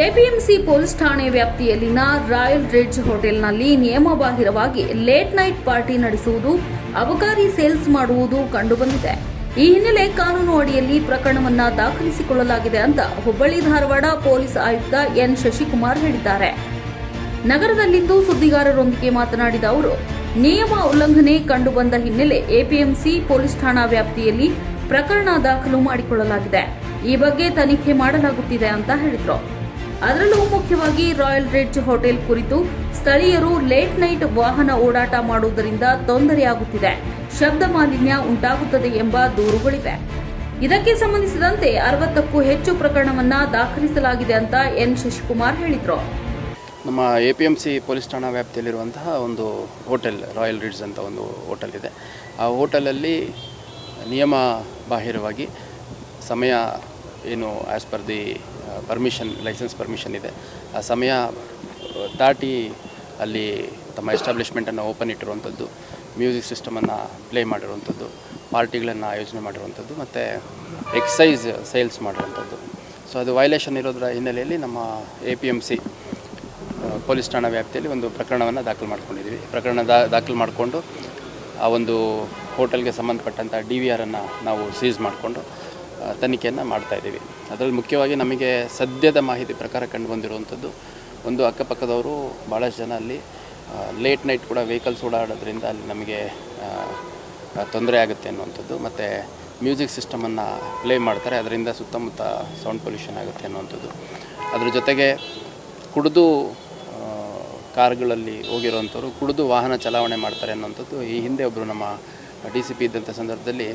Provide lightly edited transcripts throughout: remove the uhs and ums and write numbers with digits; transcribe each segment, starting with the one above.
APMC police ಠಾಣೆ ವ್ಯಾಪ್ತಿಯಲ್ಲಿನ royal ridge ಹೋಟೆಲ್ನಲ್ಲಿ ನಿಯಮಬಾಹಿರವಾಗಿ ಲೇಟ್ ನೈಟ್ ಪಾರ್ಟಿ ನಡೆಸುವುದು, ಅಬಕಾರಿ ಸೇಲ್ಸ್ ಮಾಡುವುದು ಕಂಡುಬಂದಿದೆ. ಈ ಹಿನ್ನೆಲೆ ಕಾನೂನು ಅಡಿಯಲ್ಲಿ ಪ್ರಕರಣವನ್ನ ದಾಖಲಿಸಿಕೊಳ್ಳಲಾಗಿದೆ ಅಂತ ಹುಬ್ಬಳ್ಳಿ ಧಾರವಾಡ ಪೊಲೀಸ್ ಆಯುಕ್ತ ಎನ್ ಶಶಿಕುಮಾರ್ ಹೇಳಿದ್ದಾರೆ. ನಗರದಲ್ಲಿಂದು ಸುದ್ದಿಗಾರರೊಂದಿಗೆ ಮಾತನಾಡಿದ ಅವರು, ನಿಯಮ ಉಲ್ಲಂಘನೆ ಕಂಡುಬಂದ ಹಿನ್ನೆಲೆ ಎಪಿಎಂಸಿ ಪೊಲೀಸ್ ಠಾಣಾ ವ್ಯಾಪ್ತಿಯಲ್ಲಿ ಪ್ರಕರಣ ದಾಖಲು ಮಾಡಿಕೊಳ್ಳಲಾಗಿದೆ. ಈ ಬಗ್ಗೆ ತನಿಖೆ ಮಾಡಲಾಗುತ್ತಿದೆ ಅಂತ ಹೇಳಿದರು. ಅದರಲ್ಲೂ ಮುಖ್ಯವಾಗಿ ರಾಯಲ್ ರಿಡ್ಜ್ ಹೋಟೆಲ್ ಕುರಿತು ಸ್ಥಳೀಯರು ಲೇಟ್ ನೈಟ್ ವಾಹನ ಓಡಾಟ ಮಾಡುವುದರಿಂದ ತೊಂದರೆಯಾಗುತ್ತಿದೆ, ಶಬ್ದ ಮಾಲಿನ್ಯ ಉಂಟಾಗುತ್ತದೆ ಎಂಬ ದೂರುಗಳಿವೆ. ಇದಕ್ಕೆ ಸಂಬಂಧಿಸಿದಂತೆ 60ಕ್ಕೂ ಹೆಚ್ಚು ಪ್ರಕರಣವನ್ನ ದಾಖಲಿಸಲಾಗಿದೆ ಅಂತ ಎನ್ ಶಶಿಕುಮಾರ್ ಹೇಳಿದರು. ನಮ್ಮ ಎಪಿಎಂಸಿ ಪೊಲೀಸ್ ಠಾಣಾ ವ್ಯಾಪ್ತಿಯಲ್ಲಿರುವಂತಹ ಒಂದು ಹೋಟೆಲ್ ರಾಯಲ್ ರಿಡ್ಜ್ ಅಂತ ಒಂದು ಹೋಟೆಲ್ ಇದೆ. ಆ ಹೋಟೆಲಲ್ಲಿ ನಿಯಮ ಬಾಹಿರವಾಗಿ ಸಮಯ ಏನು as per the permission, licence permission ಇದೆ, ಆ ಸಮಯ ದಾಟಿ ಅಲ್ಲಿ ತಮ್ಮ ಎಸ್ಟಾಬ್ಲಿಷ್ಮೆಂಟನ್ನು ಓಪನ್ ಇಟ್ಟಿರುವಂಥದ್ದು, ಮ್ಯೂಸಿಕ್ ಸಿಸ್ಟಮನ್ನು ಪ್ಲೇ ಮಾಡಿರುವಂಥದ್ದು, ಪಾರ್ಟಿಗಳನ್ನು ಆಯೋಜನೆ ಮಾಡಿರುವಂಥದ್ದು ಮತ್ತು ಎಕ್ಸೈಸ್ ಸೇಲ್ಸ್ ಮಾಡಿರುವಂಥದ್ದು. ಸೊ ಅದು ವೈಲೇಷನ್ ಇರೋದರ ಹಿನ್ನೆಲೆಯಲ್ಲಿ ನಮ್ಮ ಎಪಿಎಂಸಿ ಪೊಲೀಸ್ ಠಾಣಾ ವ್ಯಾಪ್ತಿಯಲ್ಲಿ ಒಂದು ಪ್ರಕರಣವನ್ನು ದಾಖಲು ಮಾಡ್ಕೊಂಡಿದ್ದೀವಿ. ಪ್ರಕರಣ ದಾಖಲು ಮಾಡಿಕೊಂಡು ಆ ಒಂದು ಹೋಟೆಲ್ಗೆ ಸಂಬಂಧಪಟ್ಟಂಥ DVRನ್ನು ನಾವು ಸೀಸ್ ಮಾಡಿಕೊಂಡು ತನಿಖೆಯನ್ನು ಮಾಡ್ತಾಯಿದ್ದೀವಿ. ಅದರಲ್ಲಿ ಮುಖ್ಯವಾಗಿ ನಮಗೆ ಸದ್ಯದ ಮಾಹಿತಿ ಪ್ರಕಾರ ಕಂಡು ಬಂದಿರುವಂಥದ್ದು, ಒಂದು ಅಕ್ಕಪಕ್ಕದವರು ಭಾಳಷ್ಟು ಜನ ಅಲ್ಲಿ ಲೇಟ್ ನೈಟ್ ಕೂಡ ವೆಹಿಕಲ್ಸ್ ಓಡಾಡೋದ್ರಿಂದ ಅಲ್ಲಿ ನಮಗೆ ತೊಂದರೆ ಆಗುತ್ತೆ ಅನ್ನುವಂಥದ್ದು, ಮತ್ತು ಮ್ಯೂಸಿಕ್ ಸಿಸ್ಟಮನ್ನು ಪ್ಲೇ ಮಾಡ್ತಾರೆ, ಅದರಿಂದ ಸುತ್ತಮುತ್ತ ಸೌಂಡ್ ಪೊಲ್ಯೂಷನ್ ಆಗುತ್ತೆ ಅನ್ನುವಂಥದ್ದು. ಅದ್ರ ಜೊತೆಗೆ ಕುಡಿದು ಕಾರ್ಗಳಲ್ಲಿ ಹೋಗಿರೋವಂಥವ್ರು ಕುಡಿದು ವಾಹನ ಚಲಾವಣೆ ಮಾಡ್ತಾರೆ ಅನ್ನೋಂಥದ್ದು. ಈ ಹಿಂದೆ ಒಬ್ಬರು ನಮ್ಮ DCP ಇದ್ದಂಥ ಸಂದರ್ಭದಲ್ಲಿ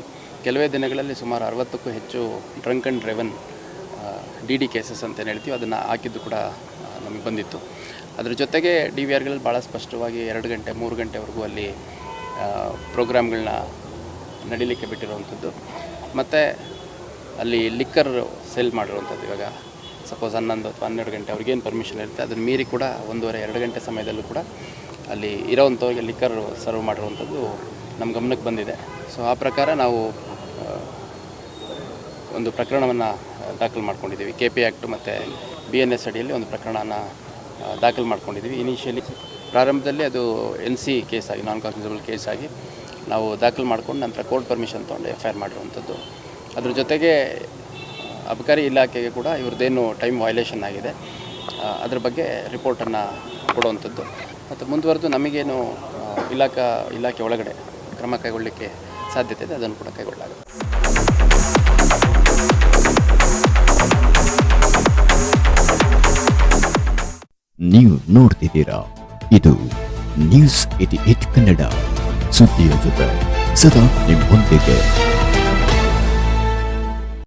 ಕೆಲವೇ ದಿನಗಳಲ್ಲಿ ಸುಮಾರು 60ಕ್ಕೂ ಹೆಚ್ಚು drunk and driven DD cases ಅಂತ ಹೇಳ್ತೀವಿ, ಅದನ್ನು ಹಾಕಿದ್ದು ಕೂಡ ನಮಗೆ ಬಂದಿತ್ತು. ಅದ್ರ ಜೊತೆಗೆ DVRಗಳಲ್ಲಿ ಭಾಳ ಸ್ಪಷ್ಟವಾಗಿ 2 ಗಂಟೆ 3 ಗಂಟೆವರೆಗೂ ಅಲ್ಲಿ ಪ್ರೋಗ್ರಾಮ್ಗಳನ್ನ ನಡೀಲಿಕ್ಕೆ ಬಿಟ್ಟಿರುವಂಥದ್ದು, ಮತ್ತು ಅಲ್ಲಿ ಲಿಕ್ಕರ್ ಸೇಲ್ ಮಾಡಿರುವಂಥದ್ದು. ಇವಾಗ ಸಪೋಸ್ 11 ಅಥವಾ 12 ಗಂಟೆ ಅವ್ರಿಗೇನು ಪರ್ಮಿಷನ್ ಇರುತ್ತೆ ಅದನ್ನು ಮೀರಿ ಕೂಡ 1.5-2 ಗಂಟೆ ಸಮಯದಲ್ಲೂ ಕೂಡ ಅಲ್ಲಿ ಇರೋವಂಥವ್ರಿಗೆ ಲಿಕ್ಕರ್ ಸರ್ವ್ ಮಾಡಿರುವಂಥದ್ದು ನಮ್ಮ ಗಮನಕ್ಕೆ ಬಂದಿದೆ. ಸೊ ಆ ಪ್ರಕಾರ ನಾವು ಒಂದು ಪ್ರಕರಣವನ್ನು ದಾಖಲು ಮಾಡ್ಕೊಂಡಿದ್ದೀವಿ. KP ಆ್ಯಕ್ಟ್ ಮತ್ತು BNS ಅಡಿಯಲ್ಲಿ ಒಂದು ಪ್ರಕರಣನ ದಾಖಲು ಮಾಡ್ಕೊಂಡಿದ್ದೀವಿ. ಇನಿಷಿಯಲಿ ಪ್ರಾರಂಭದಲ್ಲಿ ಅದು NC ಕೇಸ್ ಆಗಿ, ನಾನ್ ಕಾಗ್ನಿಸಬಲ್ ಕೇಸ್ ಆಗಿ ನಾವು ದಾಖಲು ಮಾಡ್ಕೊಂಡು ನಂತರ ಕೋರ್ಟ್ ಪರ್ಮಿಷನ್ ತೊಗೊಂಡು FIR ಮಾಡಿರುವಂಥದ್ದು. ಅದ್ರ ಜೊತೆಗೆ ಅಬಕಾರಿ ಇಲಾಖೆಗೆ ಕೂಡ ಇವ್ರದ್ದೇನು ಟೈಮ್ ವೈಲೇಷನ್ ಆಗಿದೆ ಅದ್ರ ಬಗ್ಗೆ ರಿಪೋರ್ಟನ್ನು ಕೊಡುವಂಥದ್ದು, ಮತ್ತು ಮುಂದುವರೆದು ನಮಗೇನು ಇಲಾಖೆ ಒಳಗಡೆ ಕ್ರಮ ಕೈಗೊಳ್ಳಲಿಕ್ಕೆ ಸಾಧ್ಯತೆ ಇದೆ ಅದನ್ನು ಕೂಡ ಕೈಗೊಳ್ಳಲಾಗುತ್ತೆ. ನೀವು ನೋಡ್ತಿದ್ದೀರಾ, ಇದು ನ್ಯೂಸ್ 88 ಕನ್ನಡ, ಸುದ್ದಿಯ ಜೊತೆ ಸದಾ ನಿಮ್ಮೊಂದಿಗೆ.